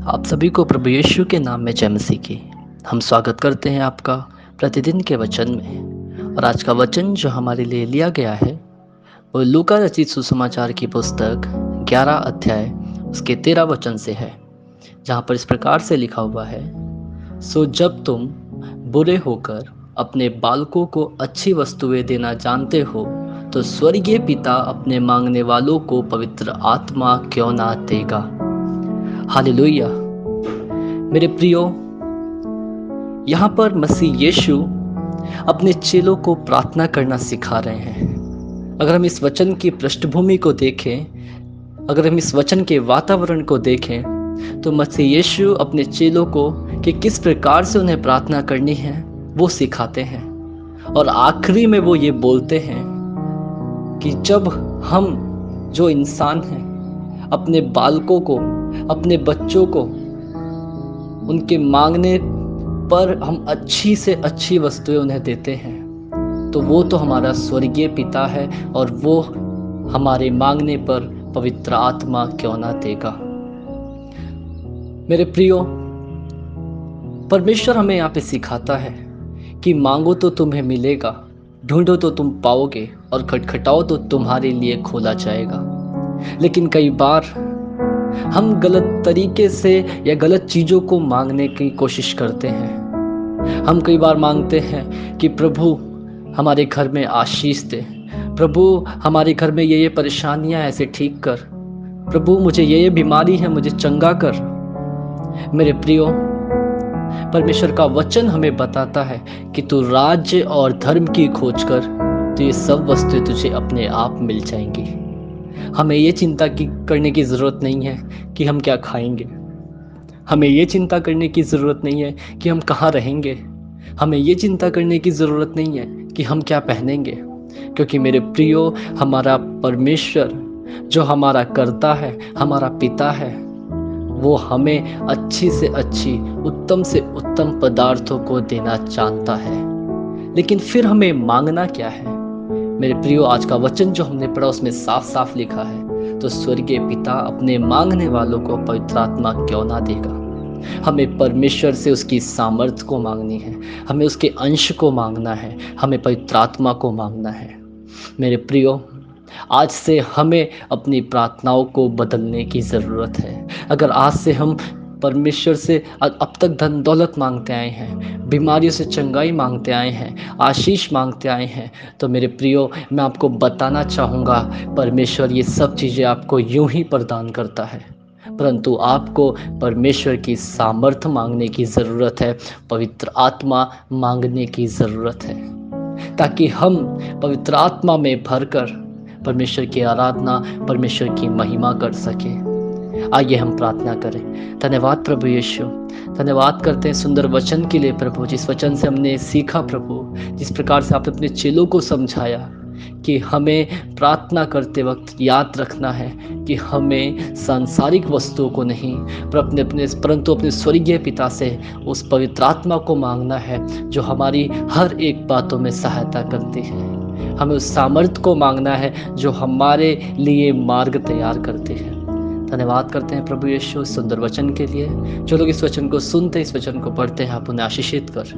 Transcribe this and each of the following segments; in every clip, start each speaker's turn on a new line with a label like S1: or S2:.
S1: आप सभी को प्रभु यीशु के नाम में जय मसीह की। हम स्वागत करते हैं आपका प्रतिदिन के वचन में। और आज का वचन जो हमारे लिए लिया गया है वो लूका रचित सुसमाचार की पुस्तक 11 अध्याय उसके 13 वचन से है, जहाँ पर इस प्रकार से लिखा हुआ है, सो जब तुम बुरे होकर अपने बालकों को अच्छी वस्तुएं देना जानते हो तो स्वर्गीय पिता अपने मांगने वालों को पवित्र आत्मा क्यों ना देगा। हालेलुया। मेरे प्रियो, यहाँ पर मसीह यीशु अपने चेलों को प्रार्थना करना सिखा रहे हैं। अगर हम इस वचन की पृष्ठभूमि को देखें, अगर हम इस वचन के वातावरण को देखें, तो मसीह यीशु अपने चेलों को कि किस प्रकार से उन्हें प्रार्थना करनी है वो सिखाते हैं। और आखिरी में वो ये बोलते हैं कि जब हम जो इंसान हैं अपने बालकों को, अपने बच्चों को उनके मांगने पर हम अच्छी से अच्छी वस्तुएं उन्हें देते हैं, तो वो तो हमारा स्वर्गीय पिता है और वो हमारे मांगने पर पवित्र आत्मा क्यों ना देगा। मेरे प्रियो, परमेश्वर हमें यहाँ पे सिखाता है कि मांगो तो तुम्हें मिलेगा, ढूंढो तो तुम पाओगे, और खटखटाओ तो तुम्हारे लिए खोला जाएगा। लेकिन कई बार हम गलत तरीके से या गलत चीज़ों को मांगने की कोशिश करते हैं। हम कई बार मांगते हैं कि प्रभु हमारे घर में आशीष दे, प्रभु हमारे घर में ये परेशानियां ऐसे ठीक कर, प्रभु मुझे ये बीमारी है मुझे चंगा कर। मेरे प्रियो, परमेश्वर का वचन हमें बताता है कि तू राज्य और धर्म की खोज कर, तो ये सब वस्तुएं तुझे अपने आप मिल जाएंगी। हमें ये चिंता करने की ज़रूरत नहीं है कि हम क्या खाएंगे। हमें ये चिंता करने की ज़रूरत नहीं है कि हम कहाँ रहेंगे। हमें ये चिंता करने की ज़रूरत नहीं है कि हम क्या पहनेंगे, क्योंकि मेरे प्रियो, हमारा परमेश्वर जो हमारा कर्ता है, हमारा पिता है, वो हमें अच्छी से अच्छी, उत्तम से उत्तम पदार्थों को देना जानता है। लेकिन फिर हमें मांगना क्या है। मेरे प्रियो, आज का वचन जो हमने पढ़ा उसमें साफ साफ लिखा है, तो स्वर्गीय पिता अपने मांगने वालों को पवित्र आत्मा क्यों ना देगा। हमें परमेश्वर से उसकी सामर्थ्य को मांगनी है, हमें उसके अंश को मांगना है, हमें पवित्र आत्मा को मांगना है। मेरे प्रियो, आज से हमें अपनी प्रार्थनाओं को बदलने की ज़रूरत है। अगर आज से हम परमेश्वर से अब तक धन दौलत मांगते आए हैं, बीमारियों से चंगाई मांगते आए हैं, आशीष मांगते आए हैं, तो मेरे प्रियो, मैं आपको बताना चाहूँगा, परमेश्वर ये सब चीज़ें आपको यूं ही प्रदान करता है, परंतु आपको परमेश्वर की सामर्थ्य मांगने की ज़रूरत है, पवित्र आत्मा मांगने की ज़रूरत है, ताकि हम पवित्र आत्मा में भरकर परमेश्वर की आराधना, परमेश्वर की महिमा कर सके। आइए हम प्रार्थना करें। धन्यवाद प्रभु यीशु, धन्यवाद करते हैं सुंदर वचन के लिए प्रभु, जिस वचन से हमने सीखा प्रभु, जिस प्रकार से आपने अपने चेलों को समझाया कि हमें प्रार्थना करते वक्त याद रखना है कि हमें सांसारिक वस्तुओं को नहीं, परंतु अपने स्वर्गीय पिता से उस पवित्र आत्मा को मांगना है जो हमारी हर एक बातों में सहायता करती है। हमें उस सामर्थ्य को मांगना है जो हमारे लिए मार्ग तैयार करती है। धन्यवाद करते हैं प्रभु यीशु सुंदर वचन के लिए। जो लोग इस वचन को सुनते, इस वचन को पढ़ते हैं, आप उन्हें आशीषित कर।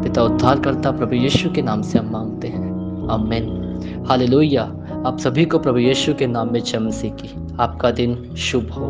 S1: पिता उद्धार करता प्रभु यीशु के नाम से हम मांगते हैं, आमीन। हालेलुया। आप सभी को प्रभु यीशु के नाम में जय मसीह की। आपका दिन शुभ हो।